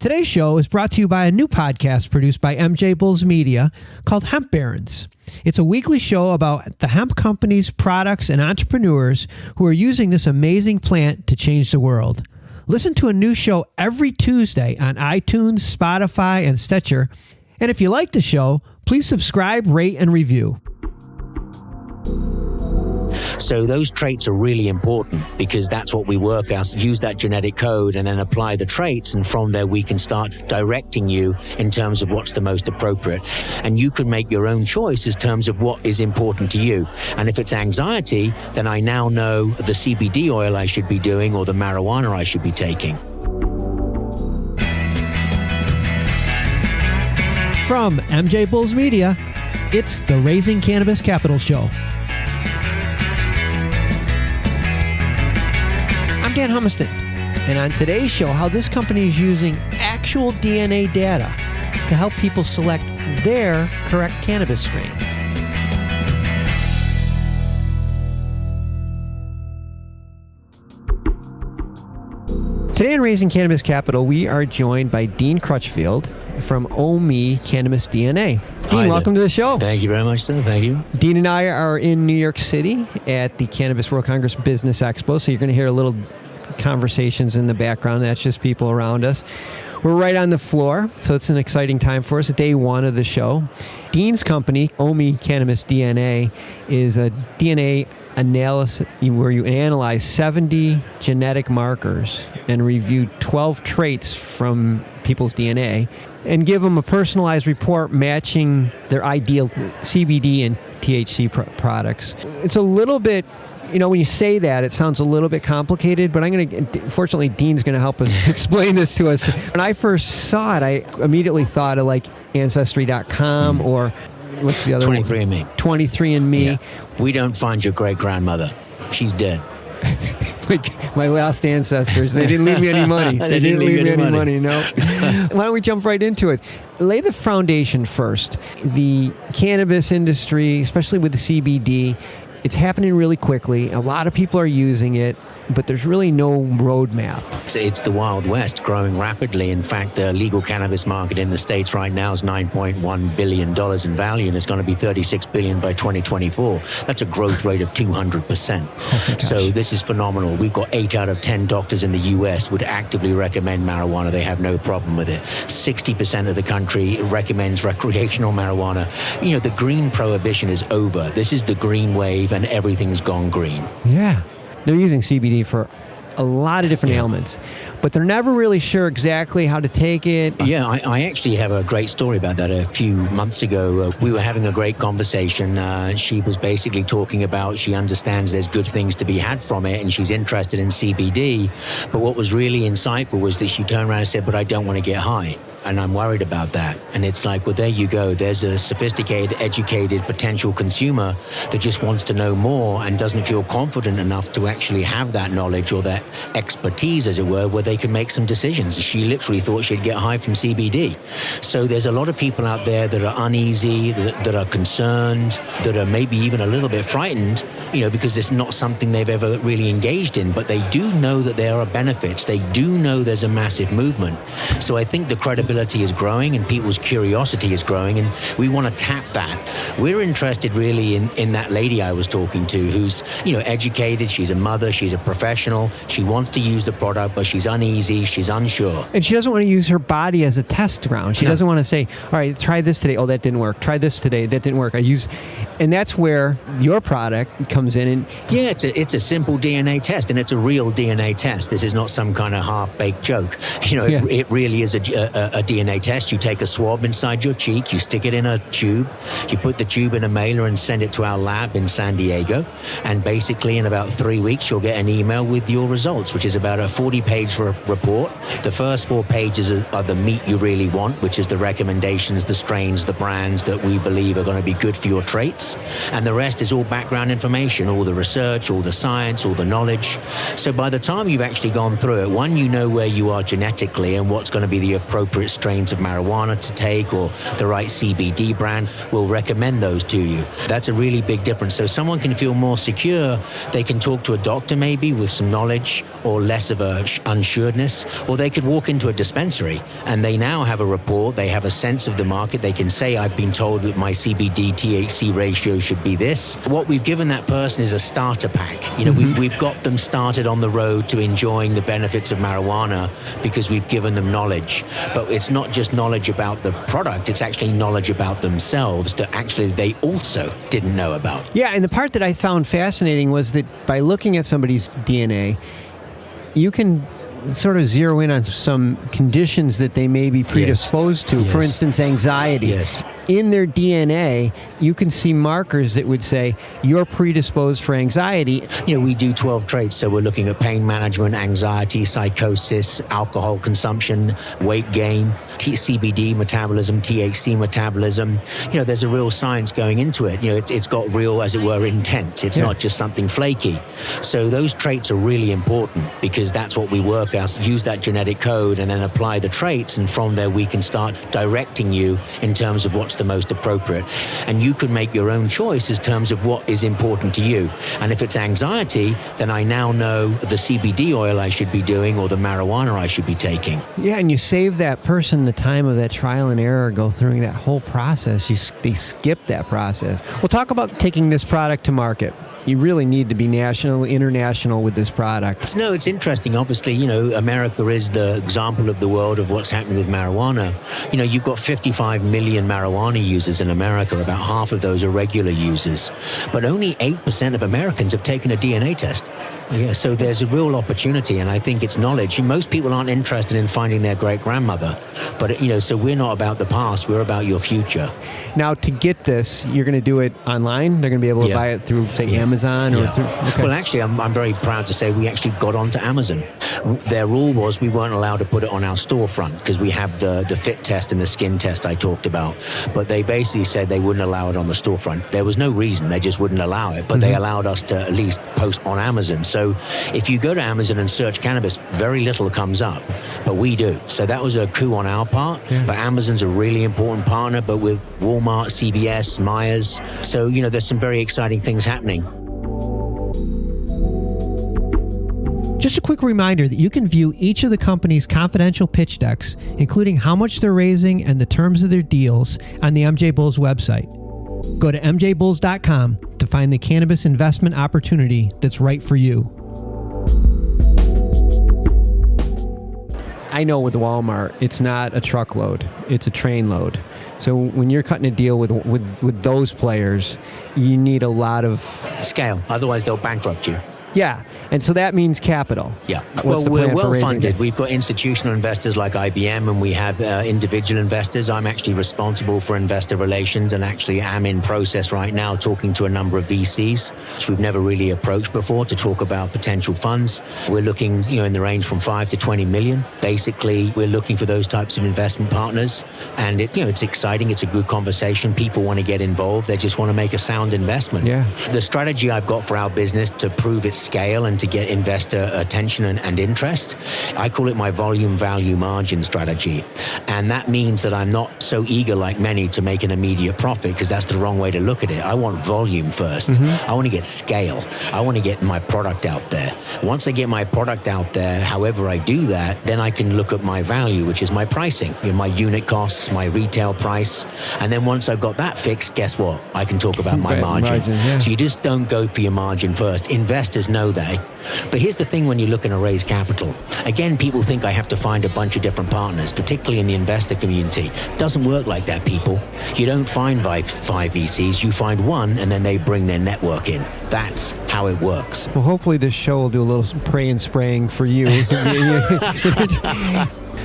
Today's show is brought to you by a new podcast produced by MJBulls Media called Hemp Barons. It's a weekly show about the hemp companies, products, and entrepreneurs who are using this amazing plant to change the world. Listen to a new show every Tuesday on iTunes, Spotify, and Stitcher. And if you like the show, please subscribe, rate, and review. So those traits are really important because that's what we work as, use that genetic code and then apply the traits. And from there, we can start directing you in terms of what's the most appropriate. And you can make your own choice in terms of what is important to you. And if it's anxiety, then I now know the CBD oil I should be doing or the marijuana I should be taking. From MJBulls Media, it's the Raising Cannabis Capital Show. I'm Dan Humiston, and on today's show, how this company is using actual DNA data to help people select their correct cannabis strain. Today on Raising Cannabis Capital, we are joined by Dean Crutchfield from CannabisDNA. Dean, welcome to the show. Thank you very much, sir. Thank you. Dean and I are in New York City at the Cannabis World Congress Business Expo, so you're going to hear a little conversations in the background. That's just people around us. We're right on the floor, so it's an exciting time for us. Day one of the show. Dean's company, CannabisDNA, is a DNA analysis where you analyze 70 genetic markers and review 12 traits from people's DNA and give them a personalized report matching their ideal CBD and THC products. It's a little bit, when you say that, it sounds a little bit complicated, but fortunately, Dean's going to help us explain this to us. When I first saw it, I immediately thought of like Ancestry.com or what's the other 23andMe. one? 23andMe. Yeah. We don't find your great-grandmother. She's dead. My last ancestors, they didn't leave me any money. They didn't leave me any money, no. Why don't we jump right into it? Lay the foundation first. The cannabis industry, especially with the CBD, it's happening really quickly. A lot of people are using it, but there's really no roadmap. It's the Wild West growing rapidly. In fact, the legal cannabis market in the States right now is $9.1 billion in value, and it's going to be $36 billion by 2024. That's a growth rate of 200%. Oh, so this is phenomenal. We've got 8 out of 10 doctors in the U.S. would actively recommend marijuana. They have no problem with it. 60% of the country recommends recreational marijuana. The green prohibition is over. This is the green wave, and everything's gone green. Yeah. They're using CBD for a lot of different ailments, but they're never really sure exactly how to take it. Yeah, I actually have a great story about that. A few months ago, we were having a great conversation. She was basically talking about she understands there's good things to be had from it, and she's interested in CBD. But what was really insightful was that she turned around and said, but I don't want to get high. And I'm worried about that. And it's like, well, there you go. There's a sophisticated, educated potential consumer that just wants to know more and doesn't feel confident enough to actually have that knowledge or that expertise, as it were, where they can make some decisions. She literally thought she'd get high from CBD. So there's a lot of people out there that are uneasy, that are concerned, that are maybe even a little bit frightened, because it's not something they've ever really engaged in. But they do know that there are benefits. They do know there's a massive movement. So I think the credibility is growing and people's curiosity is growing, and we want to tap that. We're interested really in that lady I was talking to who's, educated, she's a mother, she's a professional, she wants to use the product, but she's uneasy, she's unsure. And she doesn't want to use her body as a test ground. She doesn't want to say, all right, try this today. Oh, that didn't work. Try this today. That didn't work. And that's where your product comes in. And yeah, it's a simple DNA test, and it's a real DNA test. This is not some kind of half-baked joke. It really is a DNA test. You take a swab inside your cheek, you stick it in a tube, you put the tube in a mailer and send it to our lab in San Diego, and basically in about 3 weeks you'll get an email with your results, which is about a 40-page report. The first 4 pages are the meat you really want, which is the recommendations, the strains, the brands that we believe are going to be good for your traits, and the rest is all background information, all the research, all the science, all the knowledge. So by the time you've actually gone through it, one, you know where you are genetically and what's going to be the appropriate appropriate strains of marijuana to take or the right CBD brand, we'll recommend those to you. That's a really big difference. So someone can feel more secure. They can talk to a doctor maybe with some knowledge or less of a unsuredness, or they could walk into a dispensary and they now have a report, they have a sense of the market. They can say, I've been told that my CBD THC ratio should be this. What we've given that person is a starter pack. We've got them started on the road to enjoying the benefits of marijuana because we've given them knowledge. But it's not just knowledge about the product, it's actually knowledge about themselves that actually they also didn't know about. Yeah, and the part that I found fascinating was that by looking at somebody's DNA, you can sort of zero in on some conditions that they may be predisposed to. For instance, anxiety. Yes. In their DNA, you can see markers that would say you're predisposed for anxiety. We do 12 traits, so we're looking at pain management, anxiety, psychosis, alcohol consumption, weight gain, CBD metabolism, THC metabolism. There's a real science going into it. It's got real, as it were, intent. It's not just something flaky. So those traits are really important because that's what we work as, use that genetic code and then apply the traits, and from there we can start directing you in terms of what's the most appropriate. And you can make your own choice in terms of what is important to you. And if it's anxiety, then I now know the CBD oil I should be doing or the marijuana I should be taking. Yeah, and you save that person the time of that trial and error, go through that whole process. They skip that process. We'll talk about taking this product to market. You really need to be national, international with this product. No, it's interesting. Obviously, America is the example of the world of what's happening with marijuana. You've got 55 million marijuana users in America. About half of those are regular users. But only 8% of Americans have taken a DNA test. Yeah, so there's a real opportunity, and I think it's knowledge. Most people aren't interested in finding their great-grandmother, but, so we're not about the past, we're about your future. Now, to get this, you're going to do it online? They're going to be able to buy it through, say, Amazon? Or through, okay. Well, actually, I'm very proud to say we actually got onto Amazon. Their rule was we weren't allowed to put it on our storefront because we have the fit test and the skin test I talked about, but they basically said they wouldn't allow it on the storefront. There was no reason, they just wouldn't allow it, but they allowed us to at least post on Amazon. So if you go to Amazon and search cannabis, very little comes up, but we do. So that was a coup on our part, but Amazon's a really important partner, but with Walmart, CVS, Myers. So, there's some very exciting things happening. Just a quick reminder that you can view each of the company's confidential pitch decks, including how much they're raising and the terms of their deals, on the MJBulls website. Go to MJBulls.com to find the cannabis investment opportunity that's right for you. I know with Walmart, it's not a truckload, it's a train load. So when you're cutting a deal with those players, you need a lot of scale. Otherwise, they'll bankrupt you. Yeah, and so that means capital. Yeah. What's we're well funded. We've got institutional investors like IBM, and we have individual investors. I'm actually responsible for investor relations, and actually am in process right now talking to a number of VCs, which we've never really approached before, to talk about potential funds. We're looking, in the range from 5 to 20 million. Basically, we're looking for those types of investment partners, and it's exciting. It's a good conversation. People want to get involved. They just want to make a sound investment. Yeah. The strategy I've got for our business to prove its scale and to get investor attention and interest, I call it my volume value margin strategy. And that means that I'm not so eager like many to make an immediate profit, because that's the wrong way to look at it. I want volume first. I want to get scale. I want to get my product out there. Once I get my product out there, however I do that, then I can look at my value, which is my pricing, my unit costs, my retail price. And then once I've got that fixed, guess what? I can talk about my margin. So you just don't go for your margin first. Investors know that. But here's the thing when you're looking to raise capital. Again, people think I have to find a bunch of different partners, particularly in the investor community. It doesn't work like that, people. You don't find five VCs. You find one, and then they bring their network in. That's how it works. Well, hopefully this show will do a little pray and spraying for you.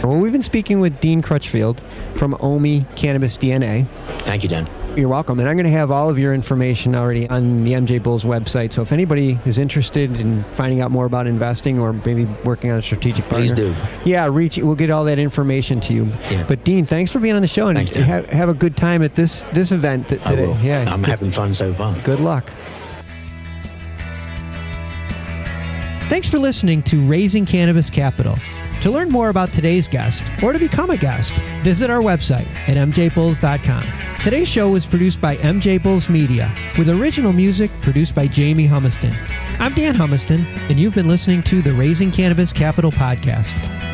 Well, we've been speaking with Dean Crutchfield from OMI CannabisDNA. Thank you, Dan. You're welcome. And I'm going to have all of your information already on the MJBulls website. So if anybody is interested in finding out more about investing or maybe working on a strategic partner, please do. Yeah, we'll get all that information to you. Yeah. But Dean, thanks for being on the show, and thanks, have a good time at this event today. I will. Yeah, I'm having fun so far. Good luck. Thanks for listening to Raising Cannabis Capital. To learn more about today's guest or to become a guest, visit our website at MJBulls.com. Today's show was produced by MJBulls Media, with original music produced by Jamie Humiston. I'm Dan Humiston, and you've been listening to the Raising Cannabis Capital podcast.